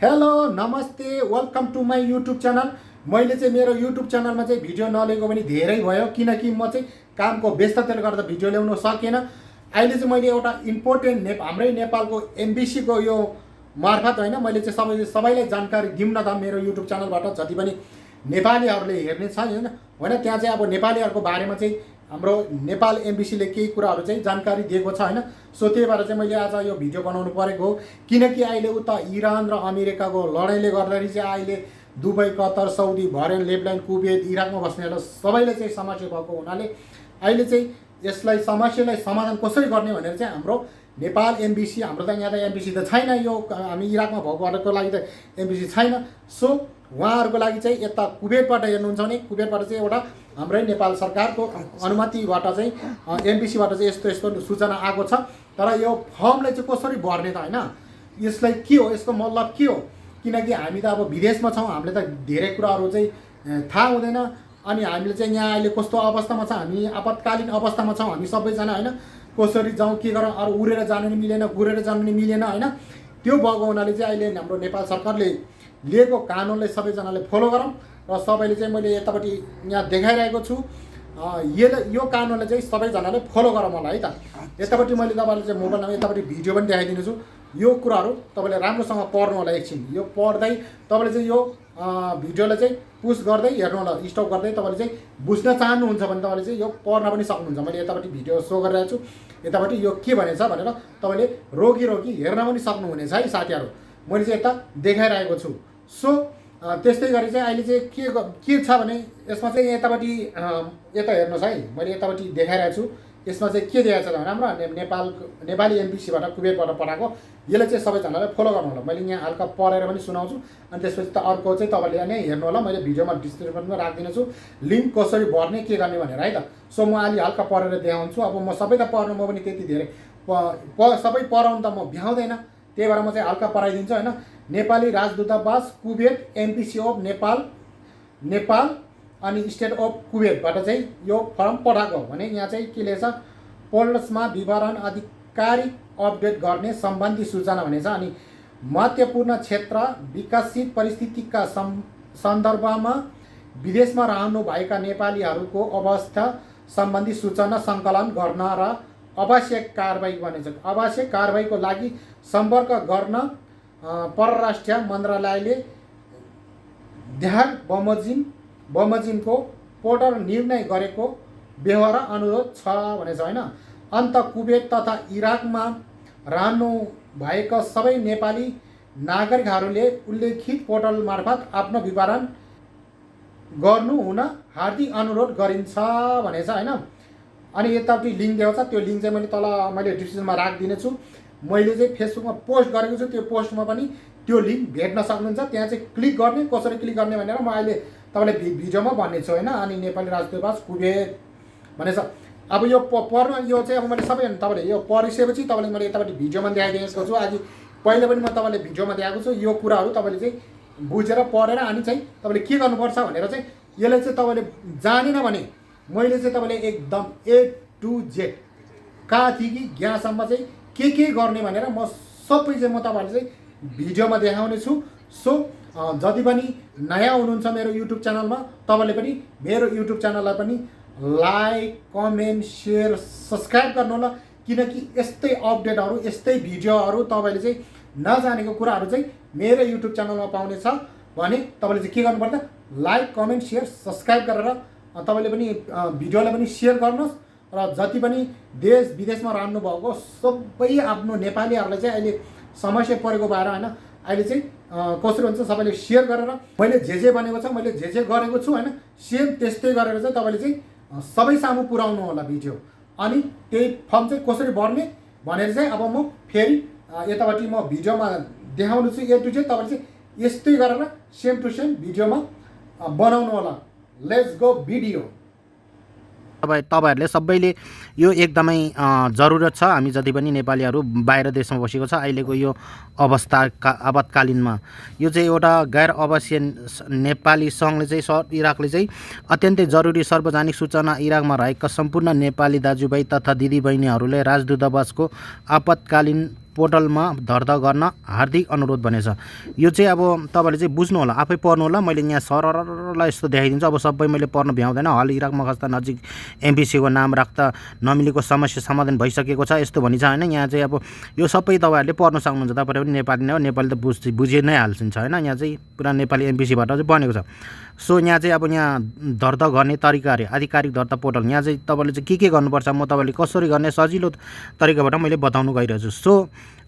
Hello नमस्ते welcome to my YouTube channel. मैले चाहिँ मेरो युट्युब च्यानलमा चाहिँ भिडियो नलिएको पनि धेरै भयो, किनकि म चाहिँ कामको व्यस्तताले गर्दा भिडियो ल्याउन सकेन। अहिले चाहिँ मैले एउटा इम्पोर्टेन्ट हाम्रै नेपालको एमबिसीको यो मार्फत होइन, मैले चाहिँ सबैलाई जानकारी दिउँ न त मेरो युट्युब च्यानलबाट जति पनि नेपालीहरूले हेर्ने छ होइन त्यहाँ चाहिँ अब नेपालीहरूको बारेमा चाहिँ हाम्रो नेपाल एमबिसीले केही कुराहरू चाहिँ जानकारी दिएको छ होइन। सो त्यही भएर चाहिँ मैले आज यो भिडियो बनाउनु परेको हो, किनकि अहिले उता इरान र अमेरिकाको लडाइँले गर्दाखेरि चाहिँ अहिले Dubai, Qatar, Saudi, Bahrain, Lebanon, Kuwait, इराकमा बस्नेहरू सबैले चाहिँ समस्या भएको हुनाले अहिले चाहिँ यसलाई समस्यालाई समाधान कसरी गर्ने भनेर चाहिँ हाम्रो नेपाल एमबिसी, हाम्रो त यहाँ त एमबिसी त छैन, यो हामी इराकमा भएकोहरूको लागि त एमबिसी छैन। सो उहाँहरूको लागि चाहिँ यता कुवेतबाट हेर्नुहुन्छ भने कुवेतबाट चाहिँ एउटा हाम्रै नेपाल सरकारको अनुमतिबाट चाहिँ एमबिसीबाट चाहिँ यस्तो यस्तो सूचना आएको छ। तर यो फर्मलाई चाहिँ कसरी भर्ने त होइन, यसलाई के हो, यसको मतलब के हो, किनकि हामी त अब विदेशमा छौँ, हामीले त धेरै कुराहरू चाहिँ थाहा हुँदैन। अनि हामीले चाहिँ यहाँ अहिले कस्तो अवस्थामा छ, हामी आपतकालीन अवस्थामा छौँ हामी सबैजना होइन। कसरी जाउँ, के गरौँ, अरू उडेर जानु नि मिलेन, घुरेर जानु नि मिलेन होइन। त्यो भएको हुनाले चाहिँ अहिले हाम्रो नेपाल सरकारले लिएको कानुनलाई सबैजनाले फलो गरौँ र सबैले चाहिँ मैले यतापट्टि यहाँ देखाइरहेको छु, यो कानुनलाई चाहिँ सबैजनाले फलो गरौँ होला है त। यतापट्टि मैले तपाईँलाई चाहिँ मोबाइलमा यतापट्टि भिडियो पनि देखाइदिनु छु। यो कुराहरू तपाईँले राम्रोसँग पढ्नु होला, एकछिन यो पढ्दै तपाईँले चाहिँ यो भिडियोलाई चाहिँ पुस गर्दै हेर्नु होला, स्टप गर्दै तपाईँले चाहिँ बुझ्न चाहनुहुन्छ भने तपाईँले चाहिँ यो पढ्न पनि सक्नुहुन्छ। मैले यतापट्टि भिडियो सो गरिरहेको छु, यतापट्टि यो के भनेछ भनेर तपाईँले रोगी हेर्न पनि सक्नुहुनेछ है साथीहरू, मैले चाहिँ यता देखाइरहेको छु। सो त्यस्तै गरी चाहिँ अहिले चाहिँ के छ भने यसमा चाहिँ यतापट्टि यता हेर्नुहोस् है, मैले यतापट्टि देखाइरहेको छु। यसमा चाहिँ के दिएको छ भने हाम्रो नेपाली एमबिसीबाट कुवेतबाट पठाएको, यसलाई चाहिँ सबैजनाले फलो गर्नु होला। मैले यहाँ हल्का पढेर पनि सुनाउँछु अनि त्यसपछि त अर्को चाहिँ तपाईँले नै हेर्नु होला, मैले भिडियोमा डिस्क्रिप्सनमा राखिदिनु छु लिङ्क कसरी भर्ने के गर्ने भनेर है त। सो म अलि हल्का पढेर देखाउँछु। अब म सबै त पढ्नु म पनि त्यति धेरै सबै पढाउनु त म भ्याउँदैन, त्यही भएर म चाहिँ हल्का पढाइदिन्छु होइन। नेपाली राजदूतावास कुवेत एमबिसी अफ नेपाल अनि स्टेट अफ कुवेतबाट चाहिँ यो फर्म पठाएको भने यहाँ चाहिँ के लेख्छ, पोर्टल्समा विवरण आधिकारिक अपडेट गर्ने सम्बन्धी सूचना भनेछ। अनि महत्त्वपूर्ण क्षेत्र विकसित परिस्थितिका सन्दर्भमा विदेशमा रहनुभएका नेपालीहरूको अवस्था सम्बन्धी सूचना सङ्कलन गर्न र आवश्यक कारबाही भनेछ। आवश्यक कारबाहीको लागि सम्पर्क गर्न परराष्ट्र मन्त्रालयले ध्यान बमोजिमको पोर्टल निर्णय गरेको व्यवहार अनुरोध छ भनेछ होइन। अन्त कुवेत तथा इराकमा रहनु भएका सबै नेपाली नागरिकहरूले उल्लेखित पोर्टल मार्फत आफ्नो विवरण गर्नु हुन हार्दिक अनुरोध गरिन्छ भनेछ होइन। अनि यतापट्टि लिङ्क दिएको छ, त्यो लिङ्क चाहिँ मैले डिस्क्रिप्सनमा राखिदिनेछु। मैले चाहिँ फेसबुकमा पोस्ट गरेको छु, त्यो पोस्टमा पनि त्यो लिङ्क भेट्न सक्नुहुन्छ। त्यहाँ चाहिँ क्लिक गर्ने, कसरी क्लिक गर्ने भनेर म अहिले तपाईँलाई भिडियोमा भन्ने छु होइन। अनि नेपाली राजदूतावास कुवेत भनेछ। अब यो पढ्नु, यो चाहिँ अब मैले सबै तपाईँले यो पढिसकेपछि तपाईँले मैले यतापट्टि भिडियोमा देखाइदिएको छु। आज पहिले पनि म तपाईँले भिडियोमा देखाएको छु। यो कुराहरू तपाईँले चाहिँ बुझेर पढेर अनि चाहिँ तपाईँले के गर्नुपर्छ भनेर चाहिँ यसलाई चाहिँ तपाईँले जानेन भने मैले चाहिँ तपाईँले एकदम A to Z कहाँदेखि यहाँसम्म चाहिँ के गर्ने भनेर म सबै चाहिँ म तपाईँहरूले चाहिँ भिडियोमा देखाउने छु। सो जति पनि नयाँ हुनुहुन्छ मेरो युट्युब च्यानलमा, तपाईँले पनि मेरो युट्युब च्यानललाई पनि लाइक, कमेन्ट, सेयर, सब्सक्राइब गर्नु होला, किनकि यस्तै अपडेटहरू, यस्तै भिडियोहरू तपाईँले चाहिँ नजानेको कुराहरू चाहिँ मेरो युट्युब च्यानलमा पाउनेछ भने तपाईँले चाहिँ के गर्नुपर्छ, लाइक, कमेन्ट, सेयर, सब्सक्राइब गरेर तपाईँले पनि भिडियोलाई पनि सेयर गर्नुहोस्। र जति पनि देश विदेशमा रहनु भएको सबै आफ्नो नेपालीहरूलाई चाहिँ अहिले समस्या परेको भएर होइन, अहिले चाहिँ कसरी हुन्छ सबैले सेयर गरेर मैले जे भनेको छ, मैले जे गरेको छु होइन, सेम त्यस्तै गरेर चाहिँ तपाईँले चाहिँ सबै सामु पुर्याउनु होला भिडियो। अनि त्यही फर्म चाहिँ कसरी भर्ने भनेर चाहिँ अब म फेरि यतापट्टि म भिडियोमा देखाउनु छु। A to Z तपाईँले चाहिँ यस्तै गरेर सेम टु सेम भिडियोमा बनाउनु होला। Let's go video. तपाईहरूले सबैले यो एकदमै जरुरत छ। हामी जति पनि नेपालीहरू बाहिर देशमा बसेको छ अहिलेको यो आपतकालीनमा यो चाहिँ एउटा गैर आवासीय नेपाली सङ्घले चाहिँ इराकले चाहिँ अत्यन्तै जरुरी सार्वजनिक सूचना इराकमा रहेका सम्पूर्ण नेपाली दाजुभाइ तथा दिदीबहिनीहरूले राजदूतावासको आपतकालीन पोर्टलमा दर्ता गर्न हार्दिक अनुरोध भनेछ। यो चाहिँ अब तपाईँले चाहिँ बुझ्नु होला, आफै पढ्नु होला। मैले यहाँ सररलाई यस्तो देखाइदिन्छु। अब सबै मैले पढ्न भ्याउँदैन। हल इराक मखस्ता नजिक एमबिसीको नाम राख्दा नमिलेको समस्या समाधान भइसकेको छ यस्तो भनिन्छ होइन। यहाँ चाहिँ अब यो सबै तपाईँहरूले पढ्न सक्नुहुन्छ। तपाईँहरू पनि नेपाली नै हो, नेपाली त बुझि नै हाल्छिन्छ होइन। यहाँ चाहिँ पुरा नेपाली एमबिसीबाट चाहिँ बनेको छ। सो यहाँ चाहिँ अब यहाँ दर्ता गर्ने तरिकाहरू आधिकारिक दर्ता पोर्टल, यहाँ चाहिँ तपाईँले चाहिँ के गर्नुपर्छ म तपाईँले कसरी गर्ने सजिलो तरिकाबाट मैले बताउनु गइरहेको छु। सो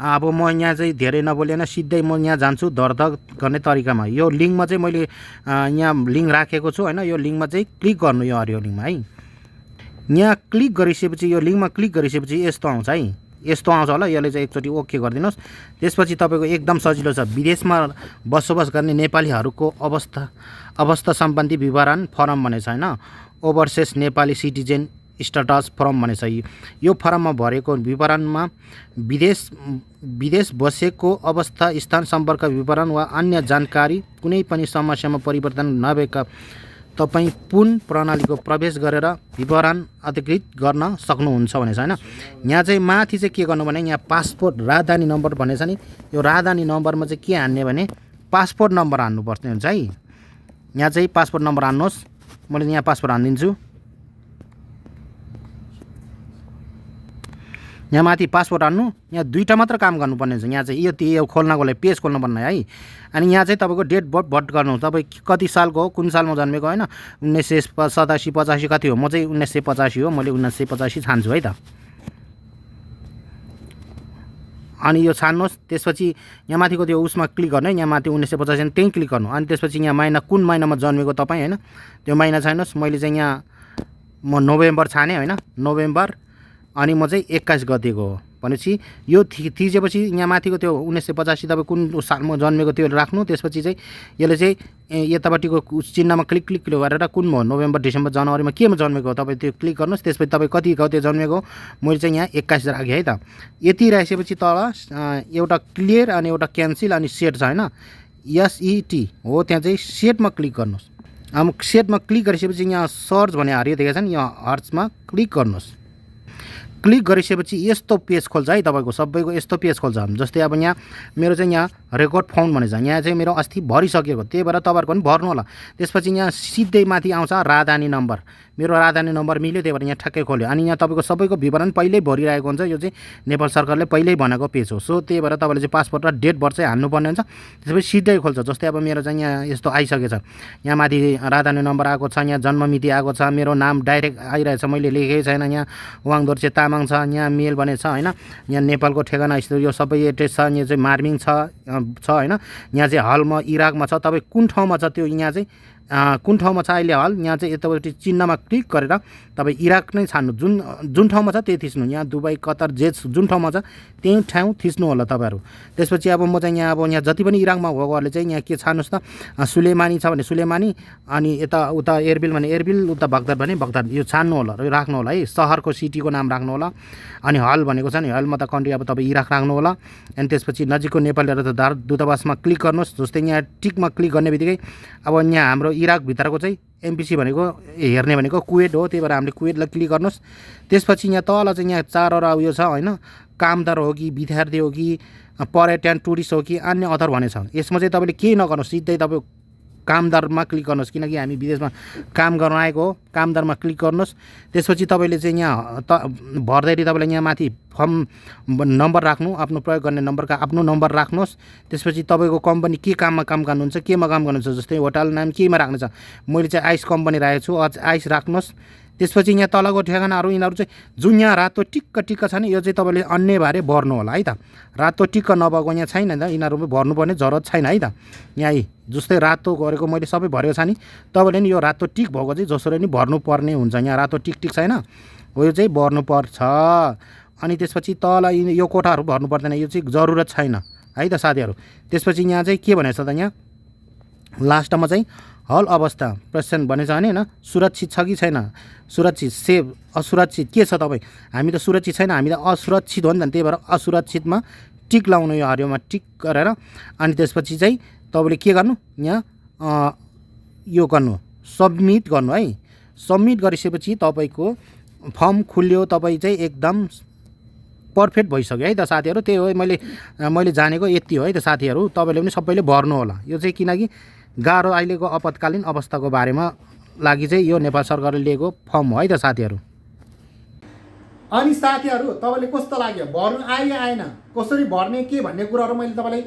अब म यहाँ चाहिँ धेरै नबोलेन, सिधै म यहाँ जान्छु दर्ता गर्ने तरिकामा। यो लिङ्कमा चाहिँ मैले यहाँ लिङ्क राखेको छु होइन। यो लिङ्कमा चाहिँ क्लिक गर्नु, यो हरियो लिङ्कमा है। यहाँ क्लिक गरिसकेपछि यो लिङ्कमा क्लिक गरिसकेपछि यस्तो आउँछ है, यस्तो आउँछ होला। यसले चाहिँ एकचोटि ओके गरिदिनुहोस्। त्यसपछि तपाईँको एकदम सजिलो छ, विदेशमा बसोबास गर्ने नेपालीहरूको अवस्था सम्बन्धी विवरण फर्म भनेछ होइन। ओभरसेस नेपाली सिटिजन स्ट्याटस फर्म भनेछ। यो फर्ममा भरेको विवरणमा विदेश बसेको अवस्था, स्थान, सम्पर्क विवरण वा अन्य जानकारी, कुनै पनि समस्यामा परिवर्तन नभएका तपाईँ पुन प्रणालीको प्रवेश गरेर विवरण अधिकृत गर्न सक्नुहुन्छ भनेछ होइन। यहाँ चाहिँ माथि चाहिँ के गर्नु भने यहाँ पासपोर्ट राजधानी नम्बर भनेछ नि। यो राजधानी नम्बरमा चाहिँ के हान्ने भने पासपोर्ट नम्बर हान्नुपर्ने हुन्छ है। यहाँ चाहिँ पासपोर्ट नम्बर हान्नुहोस्। मैले यहाँ पासपोर्ट हानिदिन्छु। यहाँ माथि पासपोर्ट हान्नु। यहाँ दुईवटा मात्र काम गर्नुपर्ने हुन्छ। यहाँ चाहिँ यो खोल्नको लागि पेज खोल्नुपर्ने है। अनि यहाँ चाहिँ तपाईँको डेट बर्थ भर्ट गर्नु, तपाईँ कति सालको हो, कुन सालमा जन्मेको होइन। 1987 85 कति हो, म चाहिँ 1985 हो, मैले 1985 छान्छु है त। अनि यो छान्नुहोस्। त्यसपछि यहाँ माथिको त्यो उसमा क्लिक गर्नु है, यहाँ माथि 1985 त्यहीँ क्लिक गर्नु। अनि त्यसपछि यहाँ महिना कुन महिनामा जन्मेको तपाईँ होइन त्यो महिना छान्नुहोस्। मैले चाहिँ यहाँ म नोभेम्बर छाने होइन, नोभेम्बर। अनि म चाहिँ 21 गतेको हो भनेपछि यो थिचेपछि यहाँ माथिको त्यो 1985 तपाईँ कुन सालमा जन्मेको त्यो राख्नु। त्यसपछि चाहिँ यसले चाहिँ यतापट्टिको चिन्हमा क्लिक गरेर कुन हो, नोभेम्बर डिसेम्बर जनवरीमा केमा जन्मेको हो तपाईँ त्यो क्लिक गर्नुहोस्। त्यसपछि तपाईँ कति गते जन्मेको, मैले चाहिँ यहाँ 21 राखेँ है त। यति राखेपछि तल एउटा क्लियर अनि एउटा क्यान्सल अनि सेट छ होइन, SET हो। त्यहाँ चाहिँ सेटमा क्लिक गर्नुहोस्। अब सेटमा क्लिक गरिसकेपछि यहाँ सर्च भन्ने हरियो देखेको छ नि, यहाँ हर्चमा क्लिक गर्नुहोस्। क्लिक गरिसकेपछि यस्तो पेज खोल्छ है, तपाईँको सबैको यस्तो पेज खोल्छ। जस्तै अब यहाँ मेरो चाहिँ यहाँ रेकर्ड फाउन्ड भनेछ, यहाँ चाहिँ मेरो अस्ति भरिसकेको, त्यही भएर तपाईँहरूको पनि भर्नु होला। त्यसपछि यहाँ सिधै माथि आउँछ राजधानी नम्बर, मेरो राजधानी नम्बर मिल्यो, त्यही भएर यहाँ ठ्याक्कै खोल्यो। अनि यहाँ तपाईँको सबैको विवरण पहिल्यै भरिरहेको हुन्छ। यो चाहिँ नेपाल सरकारले पहिल्यै भनेको पेज हो। सो त्यही भएर तपाईँले चाहिँ पासपोर्ट र डेट बर्थ चाहिँ हान्नुपर्ने हुन्छ। त्यसपछि सिधै खोल्छ। जस्तै अब मेरो चाहिँ यहाँ यस्तो आइसकेको छ, यहाँ माथि राजधानी नम्बर आएको छ, यहाँ जन्ममिति आएको छ, मेरो नाम डाइरेक्ट आइरहेछ, मैले लेखेकै छैन। यहाँ वाङ दोर्चे तामाङ छ, यहाँ मेल भनेछ होइन। यहाँ नेपालको ठेगाना यस्तो यो सबै एड्रेस छ। यहाँ चाहिँ मार्मिङ छ होइन। यहाँ चाहिँ हलमा इराकमा छ, तपाईँ कुन ठाउँमा छ त्यो यहाँ चाहिँ कुन ठाउँमा छ अहिले हल। यहाँ चाहिँ यतापट्टि चिन्हमा क्लिक गरेर तपाईँ इराक नै छान्नु, जुन ठाउँमा छ त्यही थिच्नु। यहाँ दुबई कतर जे जुन ठाउँमा छ त्यही ठाउँ थिच्नु होला तपाईँहरू। त्यसपछि अब म चाहिँ यहाँ अब यहाँ जति पनि इराकमा भएकोहरूले चाहिँ यहाँ के छान्नुहोस् त, सुलेमानी छ भने सुलेमानी, अनि यता उता एरबिल भने एरबिल, उता बगदाद भने बगदाद, यो छान्नु होला र राख्नु होला है। सहरको सिटीको नाम राख्नु होला। अनि हल भनेको छ नि, हलमा त कन्ट्री अब तपाईँ इराक राख्नु होला। अनि त्यसपछि नजिकको नेपालीहरू त दूतावासमा क्लिक गर्नुहोस्। जस्तै यहाँ टिकमा क्लिक गर्ने बित्तिकै अब यहाँ हाम्रो इराकभित्रको चाहिँ एमपिसी भनेको हेर्ने भनेको कुवेत हो, त्यही भएर हामीले कुवेतलाई क्लिक गर्नुहोस्। त्यसपछि यहाँ तल चाहिँ यहाँ चारवटा उयो छ होइन, कामदार हो कि विद्यार्थी हो कि पर्यटन टुरिस्ट हो कि अन्य अथर भनेछ। यसमा चाहिँ तपाईँले केही नगर्नुहोस्, सिधै तपाईँ कामदारमा क्लिक गर्नुहोस्, किनकि हामी विदेशमा काम गर्न आएको हो। कामदारमा क्लिक गर्नुहोस्। त्यसपछि तपाईँले चाहिँ यहाँ भर्दाखेरि तपाईँले यहाँ माथि फर्म नम्बर राख्नु, आफ्नो प्रयोग गर्ने नम्बरका आफ्नो नम्बर राख्नुहोस्। त्यसपछि तपाईँको कम्पनी के काममा काम गर्नुहुन्छ, केमा काम गर्नुहुन्छ, जस्तै होटल नाम केमा राख्नु छ, मैले चाहिँ आइस कम्पनी राखेको छु, आइस राख्नुहोस्। त्यसपछि यहाँ तलको ठेगानाहरू यिनीहरू चाहिँ जुन यहाँ रातो टिक्क छ नि, यो चाहिँ तपाईँले अन्य बारे भर्नु होला है त। रातो टिक्क नभएको यहाँ छैन नि त, यिनीहरू भर्नुपर्ने जरुरत छैन है त। यहाँ जस्तै रातो गरेको मैले सबै भरेको छ नि, तपाईँले नि यो रातो टिक भएको चाहिँ जसरी नि भर्नुपर्ने हुन्छ। यहाँ रातो टिक छैन हो, यो चाहिँ भर्नुपर्छ। अनि त्यसपछि तल यो कोठाहरू भर्नु पर्दैन, यो चाहिँ जरुरत छैन है त साथीहरू। त्यसपछि यहाँ चाहिँ के भनेछ त, यहाँ लास्टमा चाहिँ हल अवस्था प्रेजेन्ट भनेछ होइन, सुरक्षित छ कि छैन, सुरक्षित सेभ असुरक्षित के छ तपाईँ, हामी त सुरक्षित छैन, हामी त असुरक्षित हो नि त, त्यही भएर असुरक्षितमा टिक लाउनु, यो हरियोमा टिक गरेर। अनि त्यसपछि चाहिँ तपाईँले के गर्नु, यहाँ यो गर्नु, सबमिट गर्नु है। सबमिट गरिसकेपछि तपाईँको फर्म खुल्यो। तपाईँ चाहिँ एकदम पर्फेक्ट भइसक्यो है त साथीहरू। त्यही हो मैले जानेको यति हो है त साथीहरू। तपाईँले पनि सबैले भर्नु होला। यो चाहिँ किनकि गाह्रो अहिलेको आपतकालीन अवस्थाको बारेमा लागि चाहिँ यो नेपाल सरकारले लिएको फर्म हो है त साथीहरू। अनि साथीहरू तपाईँले कस्तो लाग्यो, भर्नु आयो आएन, कसरी भर्ने के भन्ने कुराहरू मैले तपाईँलाई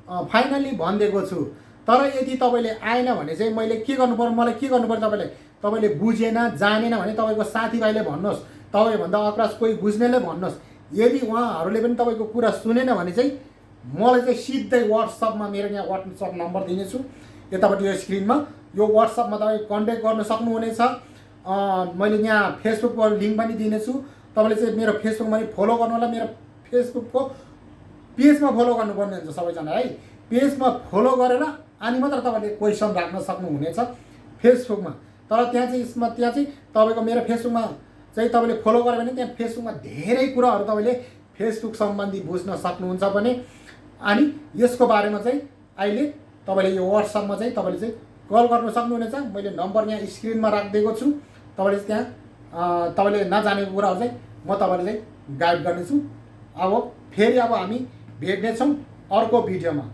फाइनल्ली भनिदिएको छु। तर यदि तपाईँले आएन भने चाहिँ मैले के गर्नु पर्यो, मलाई के गर्नु पर्यो, तपाईँले बुझेन जानेन भने तपाईँको साथीभाइले भन्नुहोस्, तपाईँभन्दा अग्रज कोही बुझ्नेले भन्नुहोस्। यदि उहाँहरूले पनि तपाईँको कुरा सुनेन भने चाहिँ मलाई चाहिँ सिधै व्हाट्सएपमा मेरो यहाँ व्हाट्सएप नम्बर दिनेछु यतापट्टि यो स्क्रिनमा। यो व्हाट्सएपमा तपाईँ कन्ट्याक्ट गर्न सक्नुहुनेछ। मैले यहाँ फेसबुकको लिङ्क पनि दिनेछु। तपाईँले चाहिँ मेरो फेसबुकमा पनि फलो गर्नु होला। मेरो फेसबुकको पेजमा फलो गर्नुपर्ने हुन्छ सबैजना है। पेजमा फलो गरेर अनि मात्र तपाईँले क्वेसन राख्न सक्नुहुनेछ फेसबुकमा। तर त्यहाँ चाहिँ तपाईँको मेरो फेसबुकमा चाहिँ तपाईँले फलो गर्यो भने त्यहाँ फेसबुकमा धेरै कुराहरू तपाईँले फेसबुक सम्बन्धी बुझ्न सक्नुहुन्छ भने। अनि यसको बारेमा चाहिँ अहिले तपाईँले यो व्हाट्सएपमा चाहिँ तपाईँले चाहिँ कल गर्न सक्नुहुनेछ। मैले नम्बर यहाँ स्क्रिनमा राखिदिएको छु। तपाईँले त्यहाँ तपाईँले नजानेको कुराहरू चाहिँ म तपाईँलाई चाहिँ गाइड गर्नेछु। अब फेरि हामी भेट्नेछौँ अर्को भिडियोमा।